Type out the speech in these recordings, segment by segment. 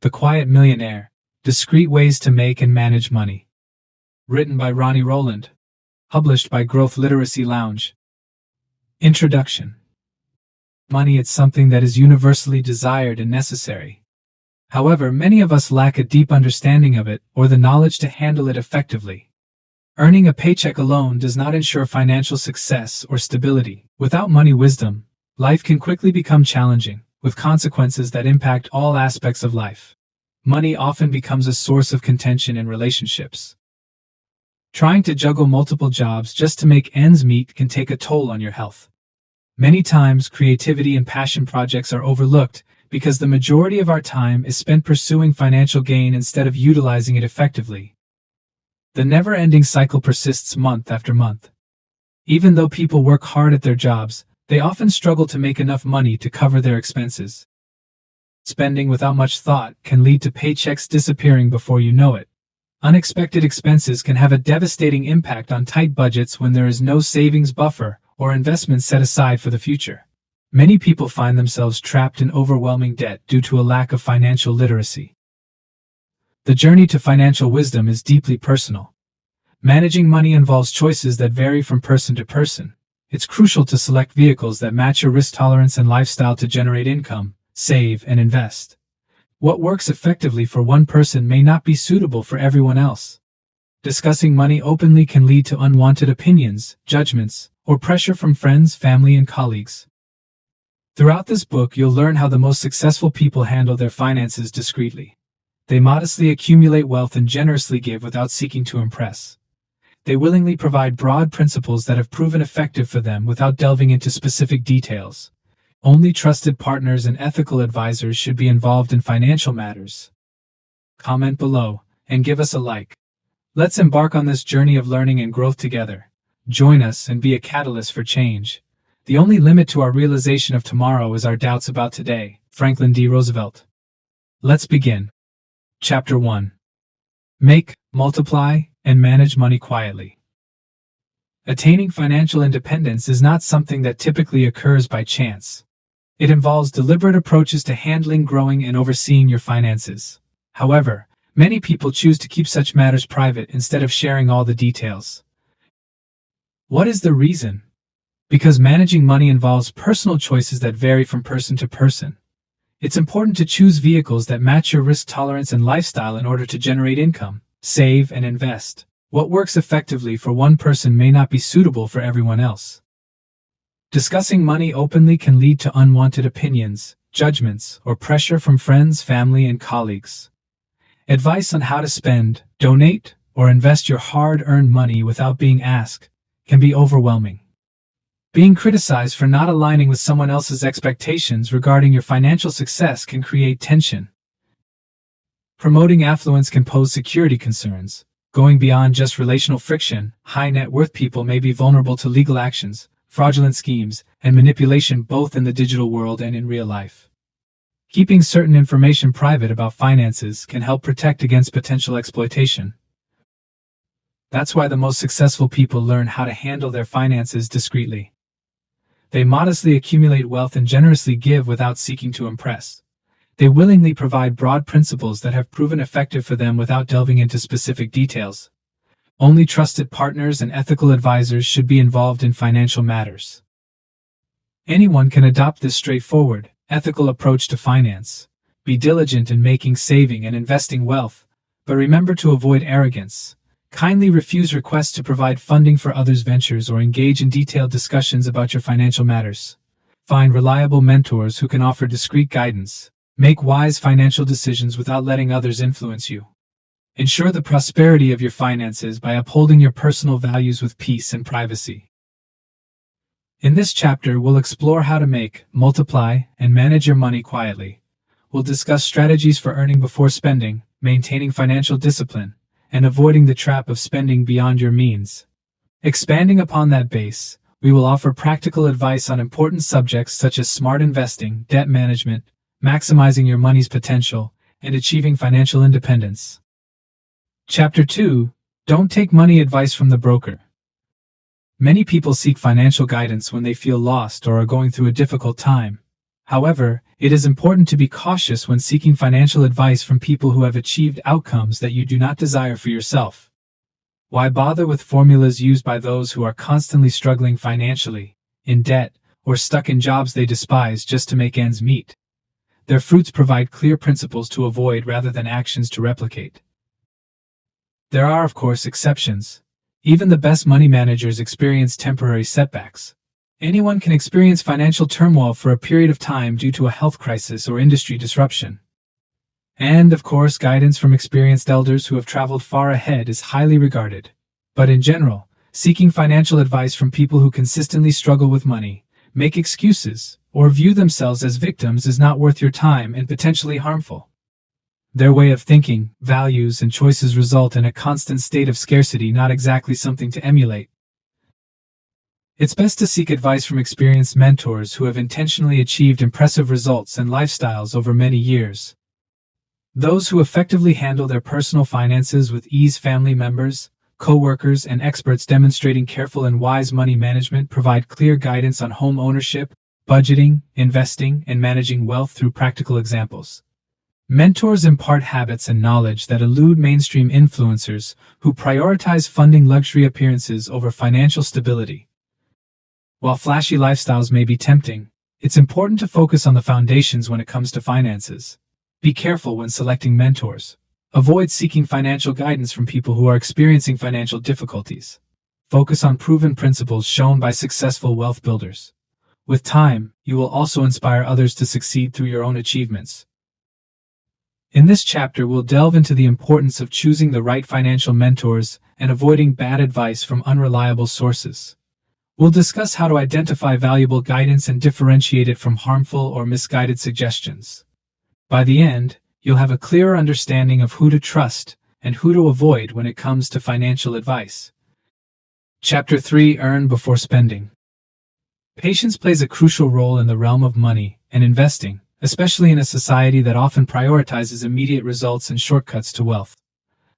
The Quiet Millionaire, Discreet Ways to Make and Manage Money. Written by Ronnie Rowland. Published by Growth Literacy Lounge. Introduction. Money is something that is universally desired and necessary. However, many of us lack a deep understanding of it or the knowledge to handle it effectively. Earning a paycheck alone does not ensure financial success or stability. Without money wisdom, life can quickly become challenging, with consequences that impact all aspects of life. Money often becomes a source of contention in relationships. Trying to juggle multiple jobs just to make ends meet can take a toll on your health. Many times, creativity and passion projects are overlooked because the majority of our time is spent pursuing financial gain instead of utilizing it effectively. The never-ending cycle persists month after month. Even though people work hard at their jobs, they often struggle to make enough money to cover their expenses. Spending without much thought can lead to paychecks disappearing before you know it. Unexpected expenses can have a devastating impact on tight budgets when there is no savings buffer or investments set aside for the future. Many people find themselves trapped in overwhelming debt due to a lack of financial literacy. The journey to financial wisdom is deeply personal. Managing money involves choices that vary from person to person. It's crucial to select vehicles that match your risk tolerance and lifestyle to generate income, save, and invest. What works effectively for one person may not be suitable for everyone else. Discussing money openly can lead to unwanted opinions, judgments, or pressure from friends, family, and colleagues. Throughout this book, you'll learn how the most successful people handle their finances discreetly. They modestly accumulate wealth and generously give without seeking to impress. They willingly provide broad principles that have proven effective for them without delving into specific details. Only trusted partners and ethical advisors should be involved in financial matters. Comment below and give us a like. Let's embark on this journey of learning and growth together. Join us and be a catalyst for change. The only limit to our realization of tomorrow is our doubts about today. Franklin D. Roosevelt. Let's begin. Chapter 1. Make, multiply, and manage money quietly. Attaining financial independence is not something that typically occurs by chance. It involves deliberate approaches to handling, growing, and overseeing your finances. However, many people choose to keep such matters private instead of sharing all the details. What is the reason? Because managing money involves personal choices that vary from person to person. It's important to choose vehicles that match your risk tolerance and lifestyle in order to generate income, save, and invest. What works effectively for one person may not be suitable for everyone else. Discussing money openly can lead to unwanted opinions, judgments, or pressure from friends, family, and colleagues. Advice on how to spend, donate, or invest your hard-earned money without being asked can be overwhelming. Being criticized for not aligning with someone else's expectations regarding your financial success can create tension. Promoting affluence can pose security concerns. Going beyond just relational friction, high net worth people may be vulnerable to legal actions, fraudulent schemes, and manipulation both in the digital world and in real life. Keeping certain information private about finances can help protect against potential exploitation. That's why the most successful people learn how to handle their finances discreetly. They modestly accumulate wealth and generously give without seeking to impress. They willingly provide broad principles that have proven effective for them without delving into specific details. Only trusted partners and ethical advisors should be involved in financial matters. Anyone can adopt this straightforward, ethical approach to finance. Be diligent in making, saving, and investing wealth, but remember to avoid arrogance. Kindly refuse requests to provide funding for others' ventures or engage in detailed discussions about your financial matters. Find reliable mentors who can offer discreet guidance. Make wise financial decisions without letting others influence you. Ensure the prosperity of your finances by upholding your personal values with peace and privacy. In this chapter, we'll explore how to make, multiply, and manage your money quietly. We'll discuss strategies for earning before spending, maintaining financial discipline, and avoiding the trap of spending beyond your means. Expanding upon that base, we will offer practical advice on important subjects such as smart investing, debt management, maximizing your money's potential, and achieving financial independence. Chapter 2. Don't take money advice from the broker. Many people seek financial guidance when they feel lost or are going through a difficult time. However, it is important to be cautious when seeking financial advice from people who have achieved outcomes that you do not desire for yourself. Why bother with formulas used by those who are constantly struggling financially, in debt, or stuck in jobs they despise just to make ends meet? Their fruits provide clear principles to avoid rather than actions to replicate. There are, of course, exceptions. Even the best money managers experience temporary setbacks. Anyone can experience financial turmoil for a period of time due to a health crisis or industry disruption. And, of course, guidance from experienced elders who have traveled far ahead is highly regarded. But in general, seeking financial advice from people who consistently struggle with money, make excuses, or view themselves as victims is not worth your time and potentially harmful. Their way of thinking, values, and choices result in a constant state of scarcity, not exactly something to emulate. It's best to seek advice from experienced mentors who have intentionally achieved impressive results and lifestyles over many years. Those who effectively handle their personal finances with ease, family members, co-workers, and experts demonstrating careful and wise money management provide clear guidance on home ownership, budgeting, investing, and managing wealth through practical examples. Mentors impart habits and knowledge that elude mainstream influencers who prioritize funding luxury appearances over financial stability. While flashy lifestyles may be tempting, it's important to focus on the foundations when it comes to finances. Be careful when selecting mentors. Avoid seeking financial guidance from people who are experiencing financial difficulties. Focus on proven principles shown by successful wealth builders. With time, you will also inspire others to succeed through your own achievements. In this chapter, we'll delve into the importance of choosing the right financial mentors and avoiding bad advice from unreliable sources. We'll discuss how to identify valuable guidance and differentiate it from harmful or misguided suggestions. By the end, you'll have a clearer understanding of who to trust and who to avoid when it comes to financial advice. Chapter 3: Earn Before Spending. Patience plays a crucial role in the realm of money and investing, especially in a society that often prioritizes immediate results and shortcuts to wealth.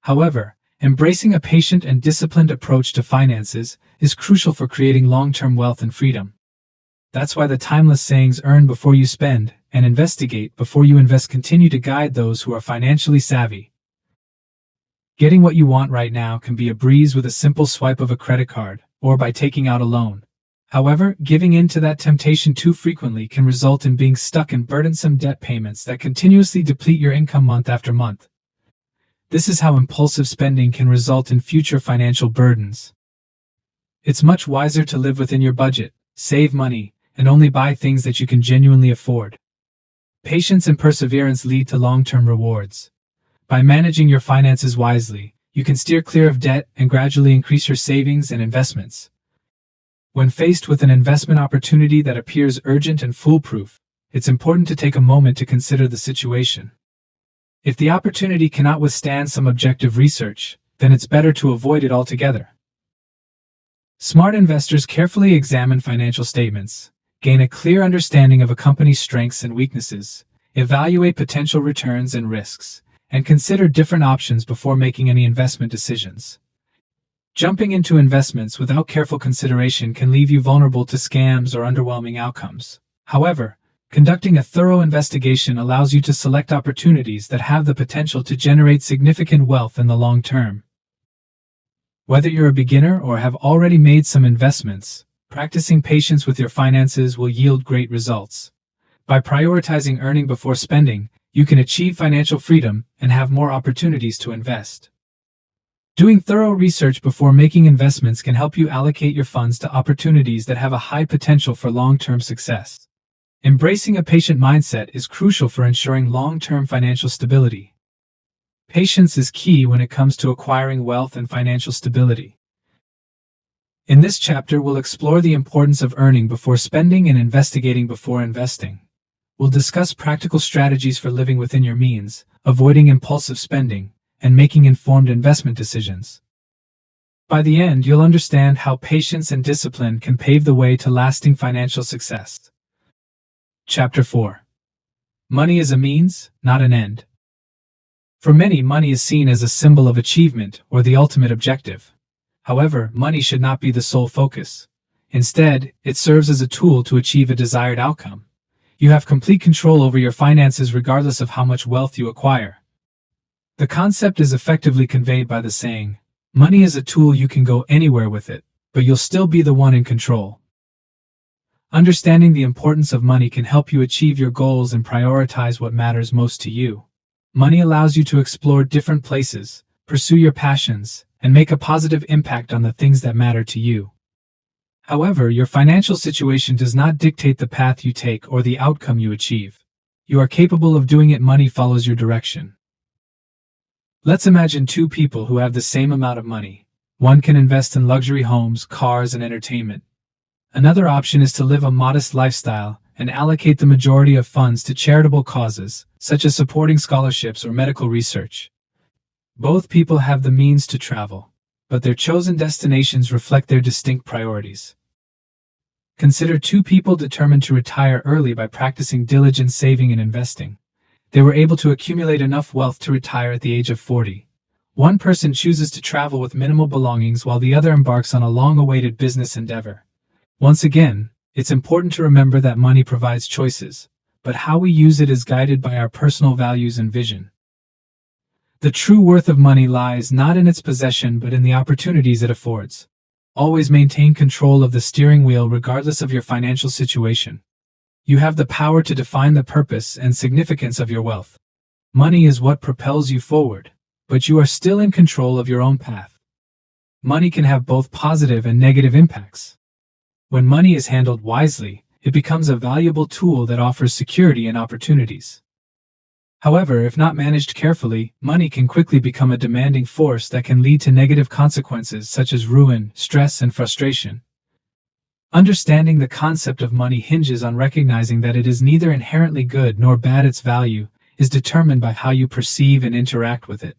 However, embracing a patient and disciplined approach to finances is crucial for creating long-term wealth and freedom. That's why the timeless sayings "earn before you spend" and "investigate before you invest" continue to guide those who are financially savvy. Getting what you want right now can be a breeze with a simple swipe of a credit card, or by taking out a loan. However, giving in to that temptation too frequently can result in being stuck in burdensome debt payments that continuously deplete your income month after month. This is how impulsive spending can result in future financial burdens. It's much wiser to live within your budget, save money, and only buy things that you can genuinely afford. Patience and perseverance lead to long-term rewards. By managing your finances wisely, you can steer clear of debt and gradually increase your savings and investments. When faced with an investment opportunity that appears urgent and foolproof, it's important to take a moment to consider the situation. If the opportunity cannot withstand some objective research, then it's better to avoid it altogether. Smart investors carefully examine financial statements, gain a clear understanding of a company's strengths and weaknesses, evaluate potential returns and risks, and consider different options before making any investment decisions. Jumping into investments without careful consideration can leave you vulnerable to scams or underwhelming outcomes. However, conducting a thorough investigation allows you to select opportunities that have the potential to generate significant wealth in the long term. Whether you're a beginner or have already made some investments, practicing patience with your finances will yield great results. By prioritizing earning before spending, you can achieve financial freedom and have more opportunities to invest. Doing thorough research before making investments can help you allocate your funds to opportunities that have a high potential for long-term success. Embracing a patient mindset is crucial for ensuring long-term financial stability. Patience is key when it comes to acquiring wealth and financial stability. In this chapter, we'll explore the importance of earning before spending and investigating before investing. We'll discuss practical strategies for living within your means, avoiding impulsive spending, and making informed investment decisions. By the end, you'll understand how patience and discipline can pave the way to lasting financial success. Chapter 4: Money is a means, not an end. For many, money is seen as a symbol of achievement or the ultimate objective. However, money should not be the sole focus. Instead, it serves as a tool to achieve a desired outcome. You have complete control over your finances regardless of how much wealth you acquire. The concept is effectively conveyed by the saying, money is a tool, you can go anywhere with it, but you'll still be the one in control. Understanding the importance of money can help you achieve your goals and prioritize what matters most to you. Money allows you to explore different places, pursue your passions, and make a positive impact on the things that matter to you. However, your financial situation does not dictate the path you take or the outcome you achieve. You are capable of doing it. Money follows your direction. Let's imagine two people who have the same amount of money. One can invest in luxury homes, cars, and entertainment. Another option is to live a modest lifestyle and allocate the majority of funds to charitable causes, such as supporting scholarships or medical research. Both people have the means to travel, but their chosen destinations reflect their distinct priorities. Consider two people determined to retire early by practicing diligent saving and investing. They were able to accumulate enough wealth to retire at the age of 40. One person chooses to travel with minimal belongings while the other embarks on a long-awaited business endeavor. Once again, it's important to remember that money provides choices, but how we use it is guided by our personal values and vision. The true worth of money lies not in its possession but in the opportunities it affords. Always maintain control of the steering wheel regardless of your financial situation. You have the power to define the purpose and significance of your wealth. Money is what propels you forward, but you are still in control of your own path. Money can have both positive and negative impacts. When money is handled wisely, it becomes a valuable tool that offers security and opportunities. However, if not managed carefully, money can quickly become a demanding force that can lead to negative consequences such as ruin, stress, and frustration. Understanding the concept of money hinges on recognizing that it is neither inherently good nor bad. Its value is determined by how you perceive and interact with it.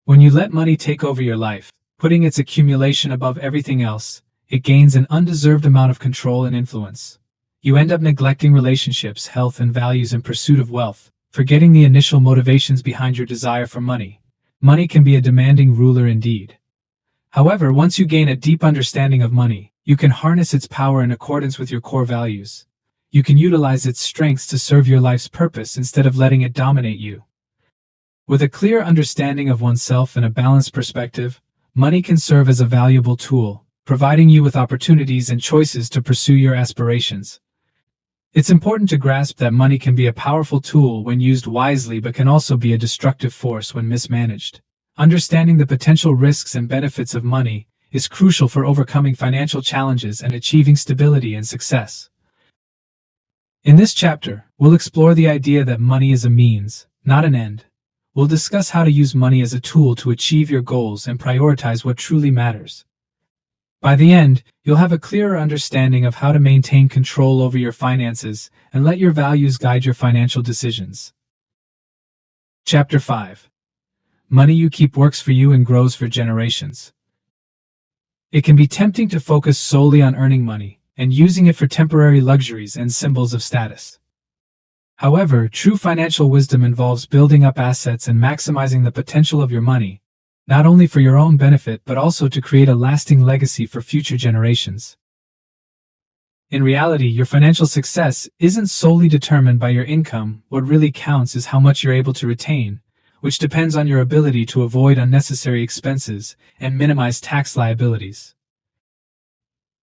When you let money take over your life, putting its accumulation above everything else, it gains an undeserved amount of control and influence. You end up neglecting relationships, health, and values in pursuit of wealth, forgetting the initial motivations behind your desire for money. Money can be a demanding ruler indeed. However, once you gain a deep understanding of money, you can harness its power in accordance with your core values. You can utilize its strengths to serve your life's purpose instead of letting it dominate you. With a clear understanding of oneself and a balanced perspective, money can serve as a valuable tool, providing you with opportunities and choices to pursue your aspirations. It's important to grasp that money can be a powerful tool when used wisely but can also be a destructive force when mismanaged. Understanding the potential risks and benefits of money is crucial for overcoming financial challenges and achieving stability and success. In this chapter, we'll explore the idea that money is a means, not an end. We'll discuss how to use money as a tool to achieve your goals and prioritize what truly matters. By the end, you'll have a clearer understanding of how to maintain control over your finances and let your values guide your financial decisions. Chapter 5. Money you keep works for you and grows for generations. It can be tempting to focus solely on earning money and using it for temporary luxuries and symbols of status. However, true financial wisdom involves building up assets and maximizing the potential of your money, not only for your own benefit but also to create a lasting legacy for future generations. In reality, your financial success isn't solely determined by your income. What really counts is how much you're able to retain, which depends on your ability to avoid unnecessary expenses and minimize tax liabilities.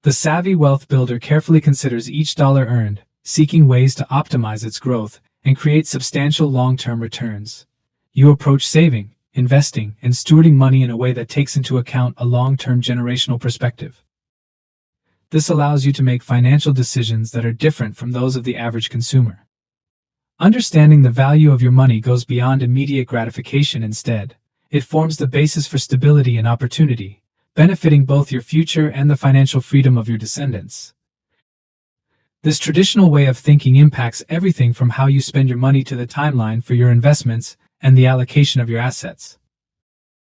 The savvy wealth builder carefully considers each dollar earned, seeking ways to optimize its growth and create substantial long-term returns. You approach saving, investing, and stewarding money in a way that takes into account a long-term generational perspective. This allows you to make financial decisions that are different from those of the average consumer. Understanding the value of your money goes beyond immediate gratification. Instead, it forms the basis for stability and opportunity, benefiting both your future and the financial freedom of your descendants. This traditional way of thinking impacts everything from how you spend your money to the timeline for your investments and the allocation of your assets.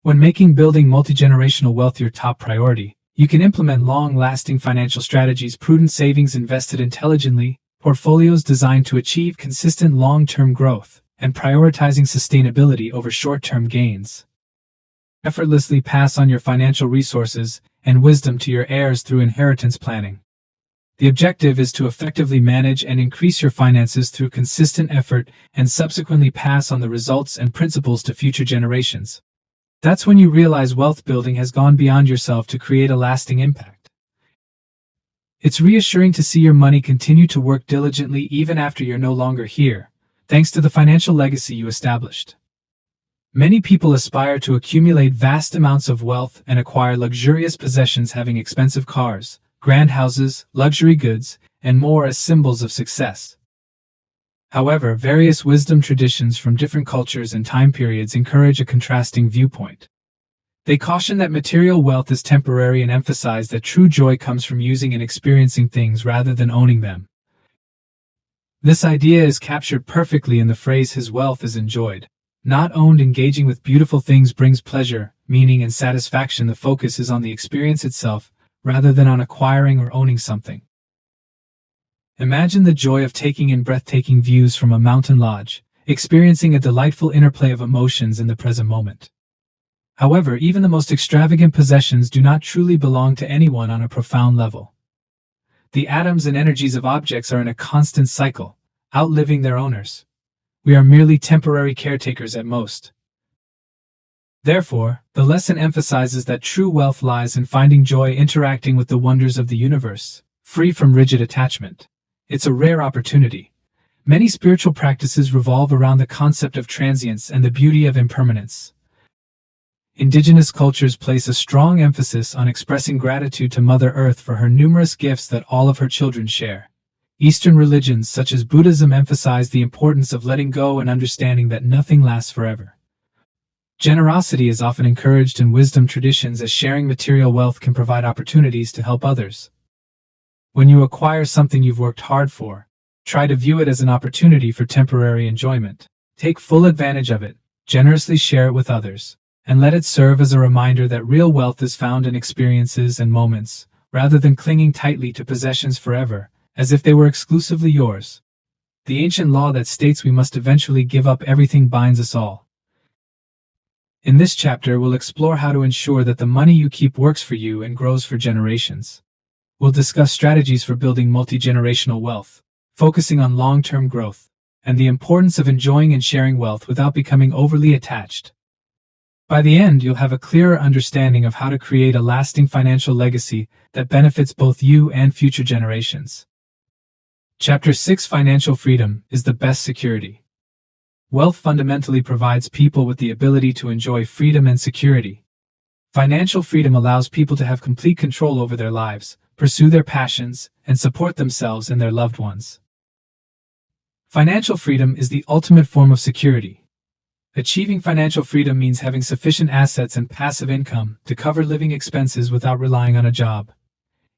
When making building multi-generational wealth your top priority, you can implement long-lasting financial strategies, prudent savings invested intelligently, portfolios designed to achieve consistent long-term growth, and prioritizing sustainability over short-term gains. Effortlessly pass on your financial resources and wisdom to your heirs through inheritance planning. The objective is to effectively manage and increase your finances through consistent effort and subsequently pass on the results and principles to future generations. That's when you realize wealth building has gone beyond yourself to create a lasting impact. It's reassuring to see your money continue to work diligently even after you're no longer here, thanks to the financial legacy you established. Many people aspire to accumulate vast amounts of wealth and acquire luxurious possessions, having expensive cars, grand houses, luxury goods, and more as symbols of success. However, various wisdom traditions from different cultures and time periods encourage a contrasting viewpoint. They caution that material wealth is temporary and emphasize that true joy comes from using and experiencing things rather than owning them. This idea is captured perfectly in the phrase "his wealth is enjoyed, not owned." Engaging with beautiful things brings pleasure, meaning, and satisfaction. The focus is on the experience itself, rather than on acquiring or owning something. Imagine the joy of taking in breathtaking views from a mountain lodge, experiencing a delightful interplay of emotions in the present moment. However, even the most extravagant possessions do not truly belong to anyone on a profound level. The atoms and energies of objects are in a constant cycle, outliving their owners. We are merely temporary caretakers at most. Therefore, the lesson emphasizes that true wealth lies in finding joy interacting with the wonders of the universe, free from rigid attachment. It's a rare opportunity. Many spiritual practices revolve around the concept of transience and the beauty of impermanence. Indigenous cultures place a strong emphasis on expressing gratitude to Mother Earth for her numerous gifts that all of her children share. Eastern religions such as Buddhism emphasize the importance of letting go and understanding that nothing lasts forever. Generosity is often encouraged in wisdom traditions, as sharing material wealth can provide opportunities to help others. When you acquire something you've worked hard for, try to view it as an opportunity for temporary enjoyment. Take full advantage of it, generously share it with others, and let it serve as a reminder that real wealth is found in experiences and moments, rather than clinging tightly to possessions forever, as if they were exclusively yours. The ancient law that states we must eventually give up everything binds us all. In this chapter, we'll explore how to ensure that the money you keep works for you and grows for generations. We'll discuss strategies for building multi-generational wealth, focusing on long-term growth, and the importance of enjoying and sharing wealth without becoming overly attached. By the end, you'll have a clearer understanding of how to create a lasting financial legacy that benefits both you and future generations. Chapter 6: Financial freedom is the best security. Wealth fundamentally provides people with the ability to enjoy freedom and security. Financial freedom allows people to have complete control over their lives, pursue their passions, and support themselves and their loved ones. Financial freedom is the ultimate form of security. Achieving financial freedom means having sufficient assets and passive income to cover living expenses without relying on a job.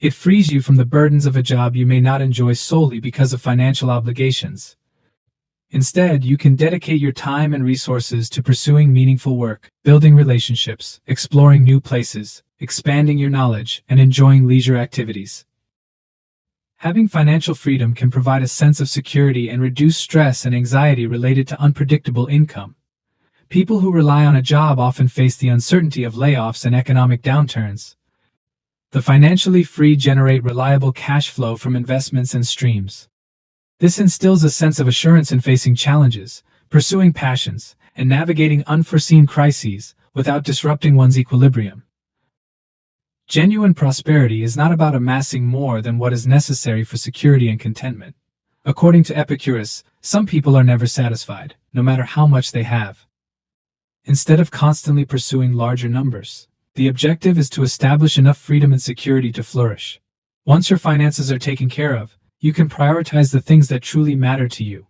It frees you from the burdens of a job you may not enjoy solely because of financial obligations. Instead, you can dedicate your time and resources to pursuing meaningful work, building relationships, exploring new places, expanding your knowledge, and enjoying leisure activities. Having financial freedom can provide a sense of security and reduce stress and anxiety related to unpredictable income. People who rely on a job often face the uncertainty of layoffs and economic downturns. The financially free generate reliable cash flow from investments and streams. This instills a sense of assurance in facing challenges, pursuing passions, and navigating unforeseen crises without disrupting one's equilibrium. Genuine prosperity is not about amassing more than what is necessary for security and contentment. According to Epicurus, some people are never satisfied, no matter how much they have. Instead of constantly pursuing larger numbers, the objective is to establish enough freedom and security to flourish. Once your finances are taken care of, you can prioritize the things that truly matter to you: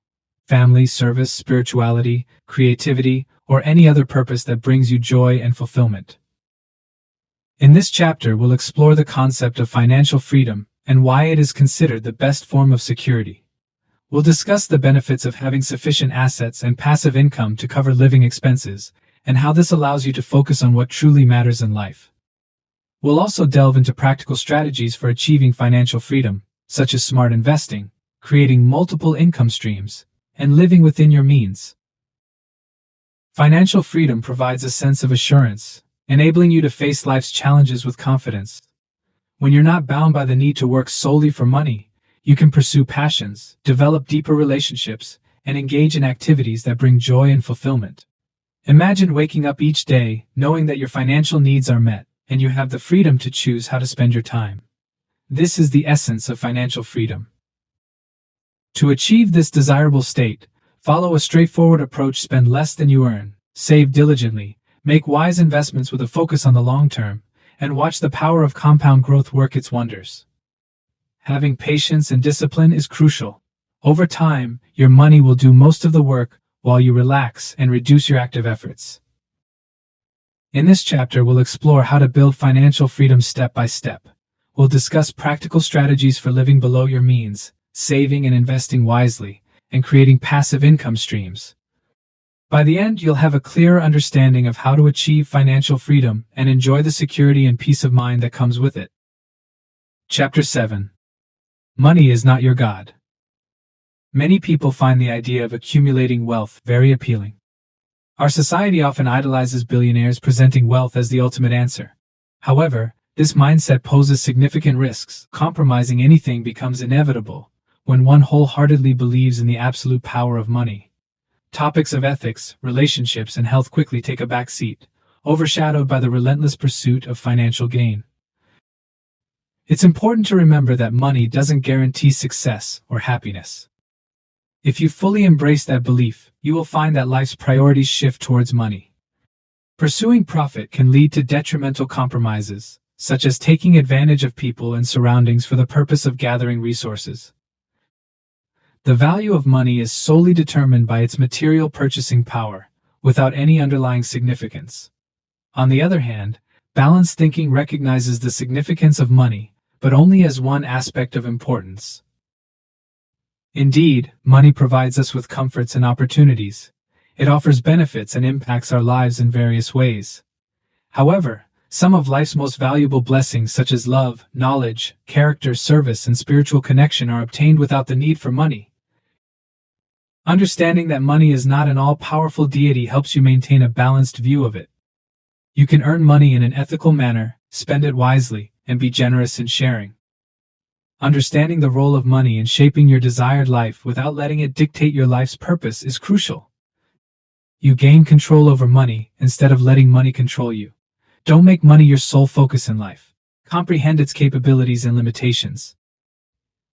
family, service, spirituality, creativity, or any other purpose that brings you joy and fulfillment. In this chapter, we'll explore the concept of financial freedom and why it is considered the best form of security. We'll discuss the benefits of having sufficient assets and passive income to cover living expenses, and how this allows you to focus on what truly matters in life. We'll also delve into practical strategies for achieving financial freedom, such as smart investing, creating multiple income streams, and living within your means. Financial freedom provides a sense of assurance, enabling you to face life's challenges with confidence. When you're not bound by the need to work solely for money, you can pursue passions, develop deeper relationships, and engage in activities that bring joy and fulfillment. Imagine waking up each day knowing that your financial needs are met, and you have the freedom to choose how to spend your time. This is the essence of financial freedom. To achieve this desirable state, follow a straightforward approach: spend less than you earn, save diligently, make wise investments with a focus on the long term, and watch the power of compound growth work its wonders. Having patience and discipline is crucial. Over time, your money will do most of the work while you relax and reduce your active efforts. In this chapter, we'll explore how to build financial freedom step by step. We'll discuss practical strategies for living below your means, saving and investing wisely, and creating passive income streams. By the end, you'll have a clearer understanding of how to achieve financial freedom and enjoy the security and peace of mind that comes with it. Chapter 7. Money is not your God. Many people find the idea of accumulating wealth very appealing. Our society often idolizes billionaires, presenting wealth as the ultimate answer. However, this mindset poses significant risks. Compromising anything becomes inevitable when one wholeheartedly believes in the absolute power of money. Topics of ethics, relationships, and health quickly take a back seat, overshadowed by the relentless pursuit of financial gain. It's important to remember that money doesn't guarantee success or happiness. If you fully embrace that belief, you will find that life's priorities shift towards money. Pursuing profit can lead to detrimental compromises, such as taking advantage of people and surroundings for the purpose of gathering resources. The value of money is solely determined by its material purchasing power, without any underlying significance. On the other hand, balanced thinking recognizes the significance of money, but only as one aspect of importance. Indeed, money provides us with comforts and opportunities. It offers benefits and impacts our lives in various ways. However, some of life's most valuable blessings, such as love, knowledge, character, service, and spiritual connection, are obtained without the need for money. Understanding that money is not an all-powerful deity helps you maintain a balanced view of it. You can earn money in an ethical manner, spend it wisely, and be generous in sharing. Understanding the role of money in shaping your desired life without letting it dictate your life's purpose is crucial. You gain control over money instead of letting money control you. Don't make money your sole focus in life. Comprehend its capabilities and limitations.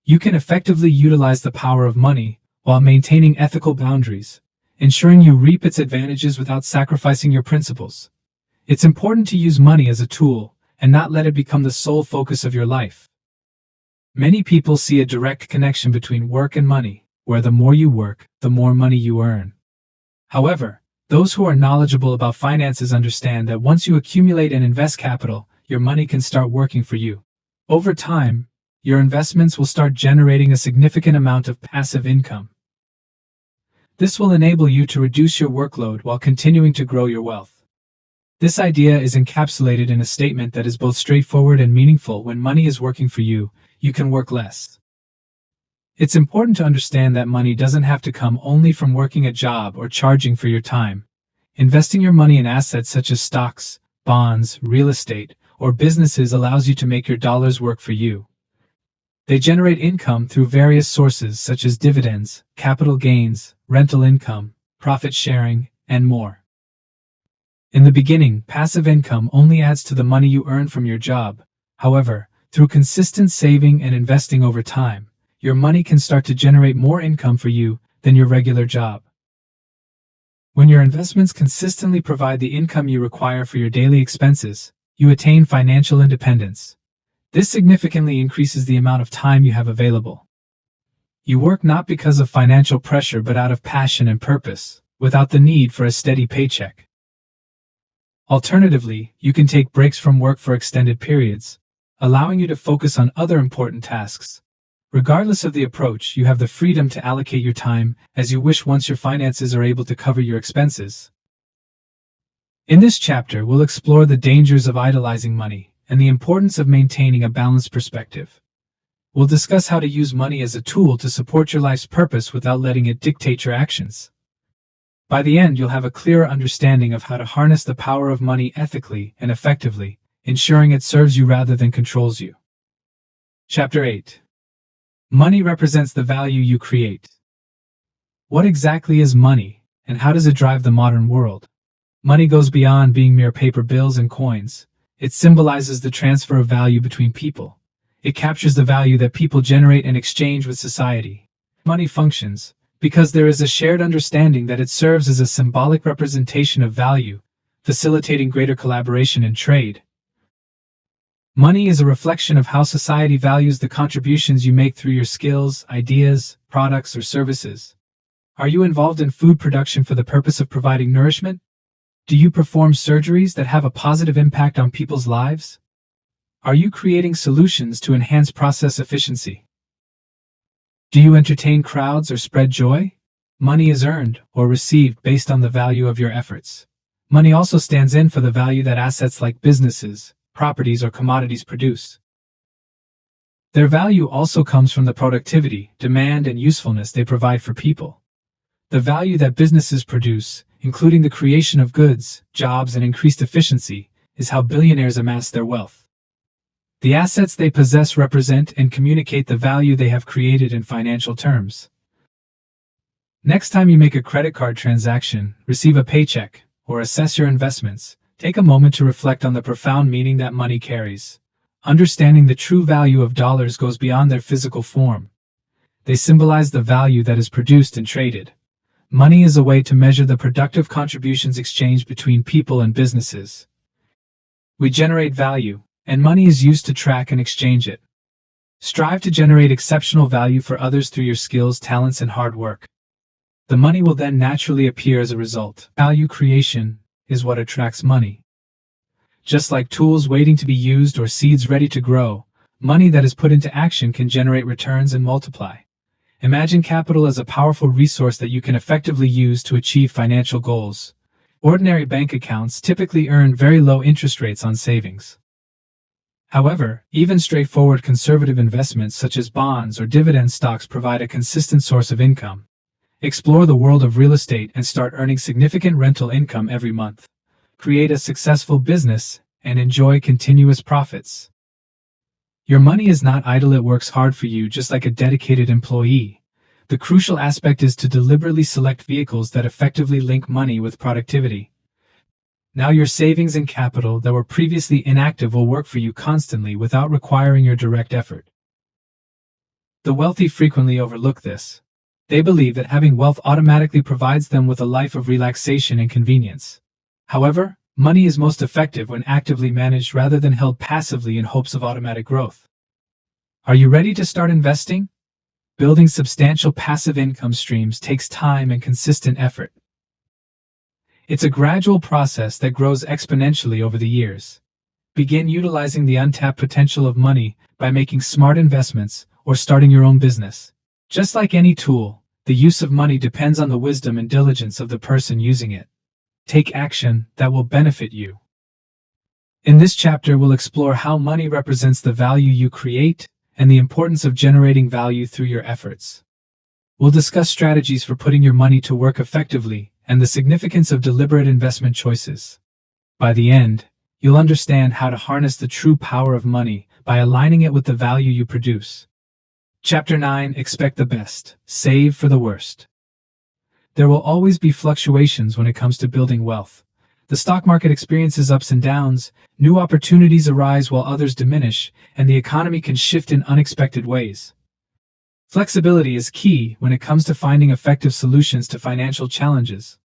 You can effectively utilize the power of money while maintaining ethical boundaries, ensuring you reap its advantages without sacrificing your principles. It's important to use money as a tool and not let it become the sole focus of your life. Many people see a direct connection between work and money, where the more you work, the more money you earn. However, those who are knowledgeable about finances understand that once you accumulate and invest capital, your money can start working for you. Over time, your investments will start generating a significant amount of passive income. This will enable you to reduce your workload while continuing to grow your wealth. This idea is encapsulated in a statement that is both straightforward and meaningful: when money is working for you, you can work less. It's important to understand that money doesn't have to come only from working a job or charging for your time. Investing your money in assets such as stocks, bonds, real estate, or businesses allows you to make your dollars work for you. They generate income through various sources such as dividends, capital gains, rental income, profit sharing, and more. In the beginning, passive income only adds to the money you earn from your job. However, through consistent saving and investing over time, your money can start to generate more income for you than your regular job. When your investments consistently provide the income you require for your daily expenses, you attain financial independence. This significantly increases the amount of time you have available. You work not because of financial pressure but out of passion and purpose, without the need for a steady paycheck. Alternatively, you can take breaks from work for extended periods, allowing you to focus on other important tasks. Regardless of the approach, you have the freedom to allocate your time as you wish once your finances are able to cover your expenses. In this chapter, we'll explore the dangers of idolizing money and the importance of maintaining a balanced perspective. We'll discuss how to use money as a tool to support your life's purpose without letting it dictate your actions. By the end, you'll have a clearer understanding of how to harness the power of money ethically and effectively, ensuring it serves you rather than controls you. Chapter 8. Money represents the value you create. What exactly is money, and how does it drive the modern world? Money goes beyond being mere paper bills and coins. It symbolizes the transfer of value between people. It captures the value that people generate and exchange with society. Money functions because there is a shared understanding that it serves as a symbolic representation of value, facilitating greater collaboration and trade. Money is a reflection of how society values the contributions you make through your skills, ideas, products, or services. Are you involved in food production for the purpose of providing nourishment? Do you perform surgeries that have a positive impact on people's lives? Are you creating solutions to enhance process efficiency? Do you entertain crowds or spread joy? Money is earned or received based on the value of your efforts. Money also stands in for the value that assets like businesses, properties, or commodities produce. Their value also comes from the productivity, demand, and usefulness they provide for people. The value that businesses produce, including the creation of goods, jobs, and increased efficiency, is how billionaires amass their wealth. The assets they possess represent and communicate the value they have created in financial terms. Next time you make a credit card transaction, receive a paycheck, or assess your investments, take a moment to reflect on the profound meaning that money carries. Understanding the true value of dollars goes beyond their physical form. They symbolize the value that is produced and traded. Money is a way to measure the productive contributions exchanged between people and businesses. We generate value, and money is used to track and exchange it. Strive to generate exceptional value for others through your skills, talents, and hard work. The money will then naturally appear as a result. Value creation is what attracts money. Just like tools waiting to be used or seeds ready to grow, money that is put into action can generate returns and multiply. Imagine capital as a powerful resource that you can effectively use to achieve financial goals. Ordinary bank accounts typically earn very low interest rates on savings. However, even straightforward conservative investments such as bonds or dividend stocks provide a consistent source of income. Explore the world of real estate and start earning significant rental income every month. Create a successful business and enjoy continuous profits. Your money is not idle, it works hard for you just like a dedicated employee. The crucial aspect is to deliberately select vehicles that effectively link money with productivity. Now your savings and capital that were previously inactive will work for you constantly without requiring your direct effort. The wealthy frequently overlook this. They believe that having wealth automatically provides them with a life of relaxation and convenience. However, money is most effective when actively managed rather than held passively in hopes of automatic growth. Are you ready to start investing? Building substantial passive income streams takes time and consistent effort. It's a gradual process that grows exponentially over the years. Begin utilizing the untapped potential of money by making smart investments or starting your own business. Just like any tool, the use of money depends on the wisdom and diligence of the person using it. Take action that will benefit you. In this chapter, we'll explore how money represents the value you create and the importance of generating value through your efforts. We'll discuss strategies for putting your money to work effectively and the significance of deliberate investment choices. By the end, you'll understand how to harness the true power of money by aligning it with the value you produce. Chapter 9. Expect the best. Save for the worst. There will always be fluctuations when it comes to building wealth. The stock market experiences ups and downs, new opportunities arise while others diminish, and the economy can shift in unexpected ways. Flexibility is key when it comes to finding effective solutions to financial challenges.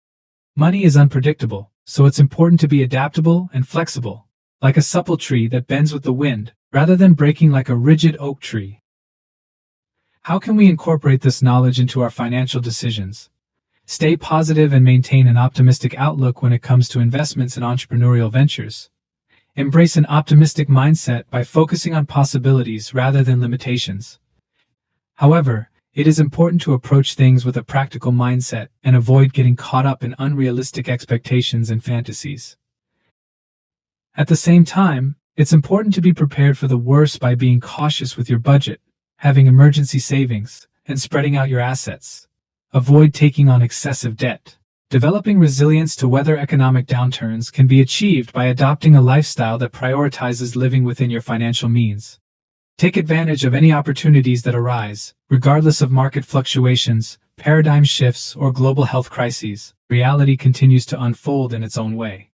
Money is unpredictable, so it's important to be adaptable and flexible, like a supple tree that bends with the wind, rather than breaking like a rigid oak tree. How can we incorporate this knowledge into our financial decisions? Stay positive and maintain an optimistic outlook when it comes to investments and entrepreneurial ventures. Embrace an optimistic mindset by focusing on possibilities rather than limitations. However, it is important to approach things with a practical mindset and avoid getting caught up in unrealistic expectations and fantasies. At the same time, it's important to be prepared for the worst by being cautious with your budget, having emergency savings, and spreading out your assets. Avoid taking on excessive debt. Developing resilience to weather economic downturns can be achieved by adopting a lifestyle that prioritizes living within your financial means. Take advantage of any opportunities that arise, regardless of market fluctuations, paradigm shifts, or global health crises. Reality continues to unfold in its own way.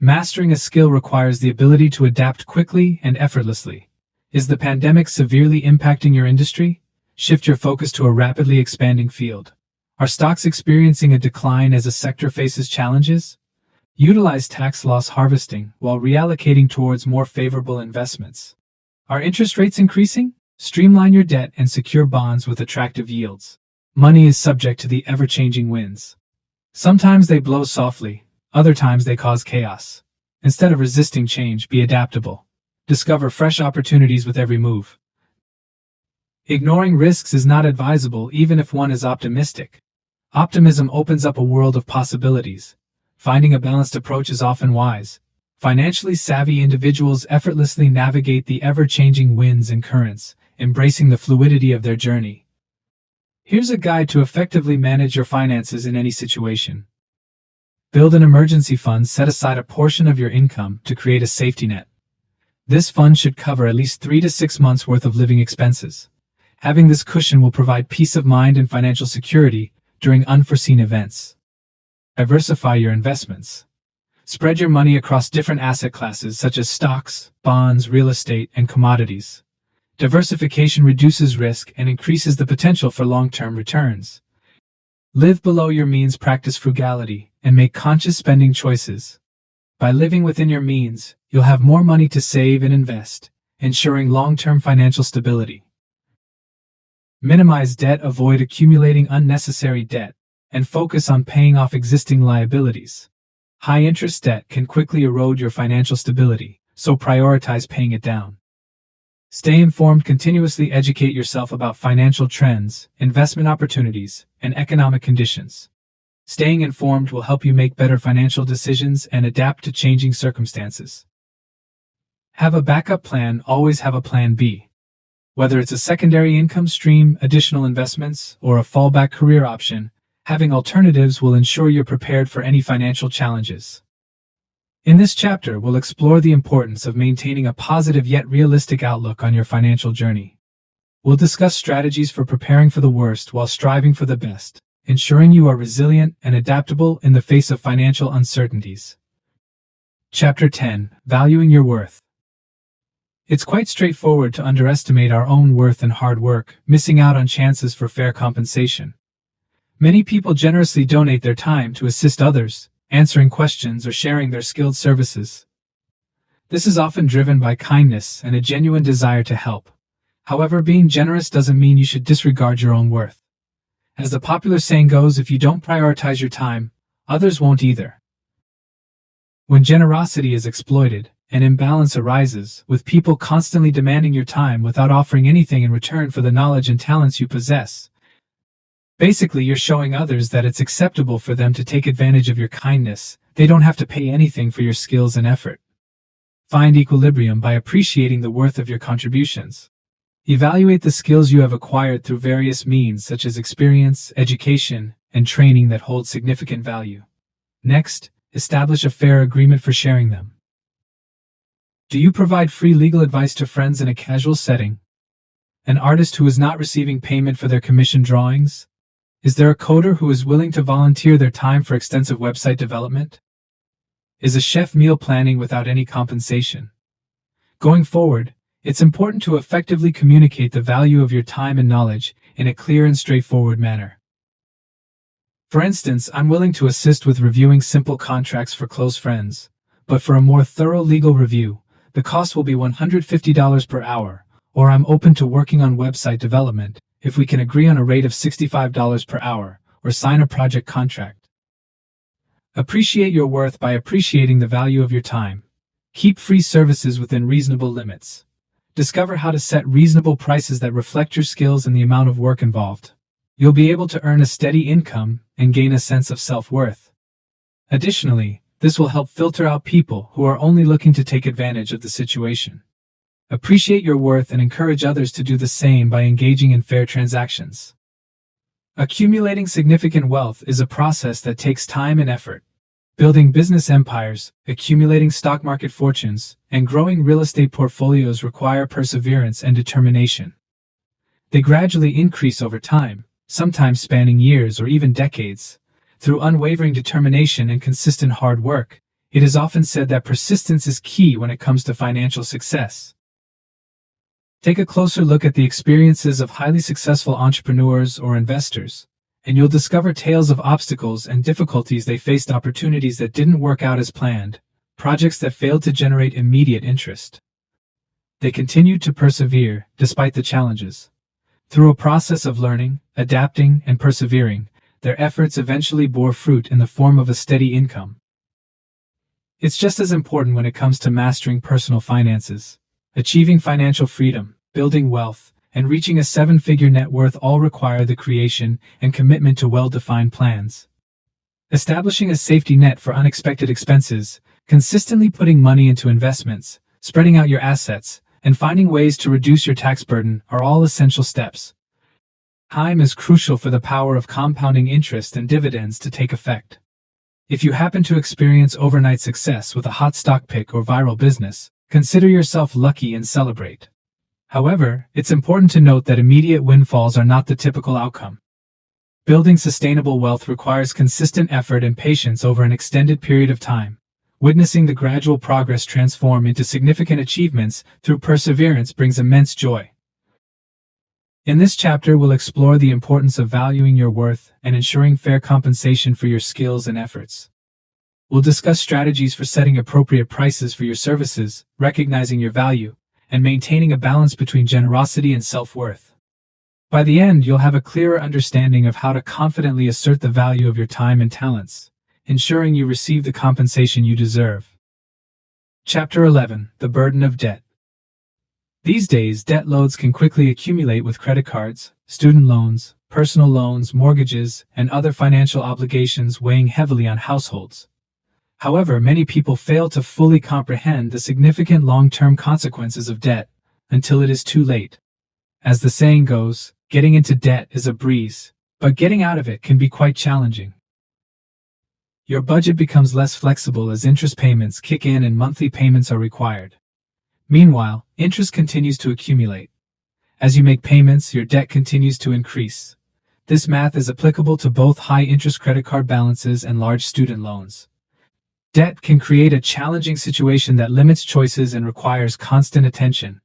Mastering a skill requires the ability to adapt quickly and effortlessly. Is the pandemic severely impacting your industry? Shift your focus to a rapidly expanding field. Are stocks experiencing a decline as a sector faces challenges? Utilize tax loss harvesting while reallocating towards more favorable investments. Are interest rates increasing? Streamline your debt and secure bonds with attractive yields. Money is subject to the ever-changing winds. Sometimes they blow softly, other times they cause chaos. Instead of resisting change, be adaptable. Discover fresh opportunities with every move. Ignoring risks is not advisable even if one is optimistic. Optimism opens up a world of possibilities. Finding a balanced approach is often wise. Financially savvy individuals effortlessly navigate the ever-changing winds and currents, embracing the fluidity of their journey. Here's a guide to effectively manage your finances in any situation. Build an emergency fund. Set aside a portion of your income to create a safety net. This fund should cover at least 3 to 6 months' worth of living expenses. Having this cushion will provide peace of mind and financial security during unforeseen events. Diversify your investments. Spread your money across different asset classes such as stocks, bonds, real estate, and commodities. Diversification reduces risk and increases the potential for long-term returns. Live below your means. Practice frugality and make conscious spending choices. By living within your means, you'll have more money to save and invest, ensuring long-term financial stability. Minimize debt. Avoid accumulating unnecessary debt and focus on paying off existing liabilities. High-interest debt can quickly erode your financial stability, so prioritize paying it down. Stay informed. Continuously educate yourself about financial trends, investment opportunities, and economic conditions. Staying informed will help you make better financial decisions and adapt to changing circumstances. Have a backup plan. Always have a plan B. Whether it's a secondary income stream, additional investments, or a fallback career option, having alternatives will ensure you're prepared for any financial challenges. In this chapter, we'll explore the importance of maintaining a positive yet realistic outlook on your financial journey. We'll discuss strategies for preparing for the worst while striving for the best, ensuring you are resilient and adaptable in the face of financial uncertainties. Chapter 10: Valuing Your Worth. It's quite straightforward to underestimate our own worth and hard work, missing out on chances for fair compensation. Many people generously donate their time to assist others, answering questions or sharing their skilled services. This is often driven by kindness and a genuine desire to help. However, being generous doesn't mean you should disregard your own worth. As the popular saying goes, if you don't prioritize your time, others won't either. When generosity is exploited, an imbalance arises, with people constantly demanding your time without offering anything in return for the knowledge and talents you possess. Basically, you're showing others that it's acceptable for them to take advantage of your kindness. They don't have to pay anything for your skills and effort. Find equilibrium by appreciating the worth of your contributions. Evaluate the skills you have acquired through various means such as experience, education, and training that hold significant value. Next, establish a fair agreement for sharing them. Do you provide free legal advice to friends in a casual setting? An artist who is not receiving payment for their commissioned drawings? Is there a coder who is willing to volunteer their time for extensive website development? Is a chef meal planning without any compensation? Going forward, it's important to effectively communicate the value of your time and knowledge in a clear and straightforward manner. For instance, I'm willing to assist with reviewing simple contracts for close friends, but for a more thorough legal review, the cost will be $150 per hour, or I'm open to working on website development if we can agree on a rate of $65 per hour, or sign a project contract. Appreciate your worth by appreciating the value of your time. Keep free services within reasonable limits. Discover how to set reasonable prices that reflect your skills and the amount of work involved. You'll be able to earn a steady income and gain a sense of self-worth. Additionally, this will help filter out people who are only looking to take advantage of the situation. Appreciate your worth and encourage others to do the same by engaging in fair transactions. Accumulating significant wealth is a process that takes time and effort. Building business empires, accumulating stock market fortunes, and growing real estate portfolios require perseverance and determination. They gradually increase over time, sometimes spanning years or even decades. Through unwavering determination and consistent hard work, it is often said that persistence is key when it comes to financial success. Take a closer look at the experiences of highly successful entrepreneurs or investors, and you'll discover tales of obstacles and difficulties they faced, opportunities that didn't work out as planned, projects that failed to generate immediate interest. They continued to persevere despite the challenges. Through a process of learning, adapting, and persevering, their efforts eventually bore fruit in the form of a steady income. It's just as important when it comes to mastering personal finances. Achieving financial freedom, building wealth, and reaching a seven-figure net worth all require the creation and commitment to well-defined plans. Establishing a safety net for unexpected expenses, consistently putting money into investments, spreading out your assets, and finding ways to reduce your tax burden are all essential steps. Time is crucial for the power of compounding interest and dividends to take effect. If you happen to experience overnight success with a hot stock pick or viral business, consider yourself lucky and celebrate. However, it's important to note that immediate windfalls are not the typical outcome. Building sustainable wealth requires consistent effort and patience over an extended period of time. Witnessing the gradual progress transform into significant achievements through perseverance brings immense joy. In this chapter, we'll explore the importance of valuing your worth and ensuring fair compensation for your skills and efforts. We'll discuss strategies for setting appropriate prices for your services, recognizing your value, and maintaining a balance between generosity and self-worth. By the end, you'll have a clearer understanding of how to confidently assert the value of your time and talents, ensuring you receive the compensation you deserve. Chapter 11: The Burden of Debt. These days, debt loads can quickly accumulate with credit cards, student loans, personal loans, mortgages, and other financial obligations weighing heavily on households. However, many people fail to fully comprehend the significant long-term consequences of debt until it is too late. As the saying goes, getting into debt is a breeze, but getting out of it can be quite challenging. Your budget becomes less flexible as interest payments kick in and monthly payments are required. Meanwhile, interest continues to accumulate. As you make payments, your debt continues to increase. This math is applicable to both high-interest credit card balances and large student loans. Debt can create a challenging situation that limits choices and requires constant attention.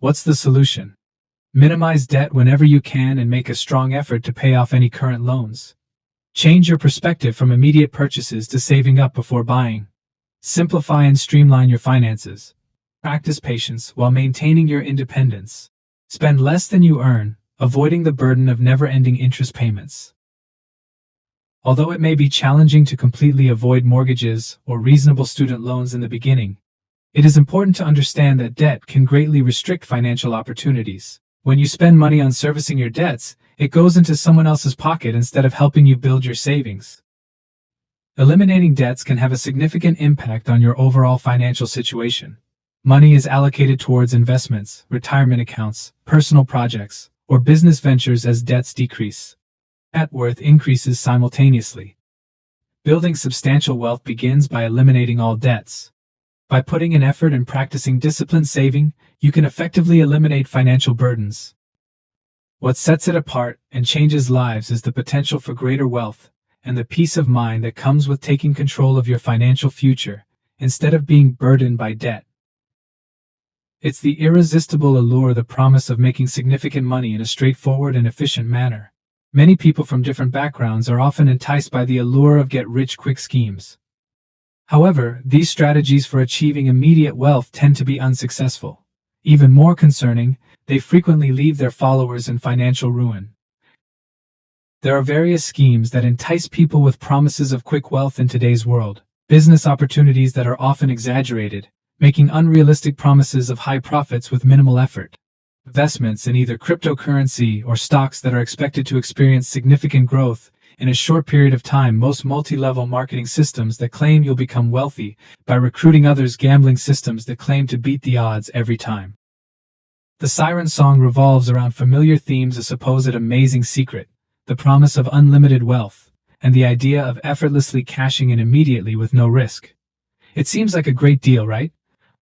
What's the solution? Minimize debt whenever you can and make a strong effort to pay off any current loans. Change your perspective from immediate purchases to saving up before buying. Simplify and streamline your finances. Practice patience while maintaining your independence. Spend less than you earn, avoiding the burden of never-ending interest payments. Although it may be challenging to completely avoid mortgages or reasonable student loans in the beginning, it is important to understand that debt can greatly restrict financial opportunities. When you spend money on servicing your debts, it goes into someone else's pocket instead of helping you build your savings. Eliminating debts can have a significant impact on your overall financial situation. Money is allocated towards investments, retirement accounts, personal projects, or business ventures as debts decrease. Net worth increases simultaneously. Building substantial wealth begins by eliminating all debts. By putting in effort and practicing disciplined saving, you can effectively eliminate financial burdens. What sets it apart and changes lives is the potential for greater wealth and the peace of mind that comes with taking control of your financial future instead of being burdened by debt. It's the irresistible allure, the promise of making significant money in a straightforward and efficient manner. Many people from different backgrounds are often enticed by the allure of get-rich-quick schemes. However, these strategies for achieving immediate wealth tend to be unsuccessful. Even more concerning, they frequently leave their followers in financial ruin. There are various schemes that entice people with promises of quick wealth in today's world. Business opportunities that are often exaggerated, making unrealistic promises of high profits with minimal effort. Investments in either cryptocurrency or stocks that are expected to experience significant growth in a short period of time. Most multi-level marketing systems that claim you'll become wealthy by recruiting others. Gambling systems that claim to beat the odds every time. The siren song revolves around familiar themes: a supposed amazing secret, the promise of unlimited wealth, and the idea of effortlessly cashing in immediately with no risk. It seems like a great deal, right?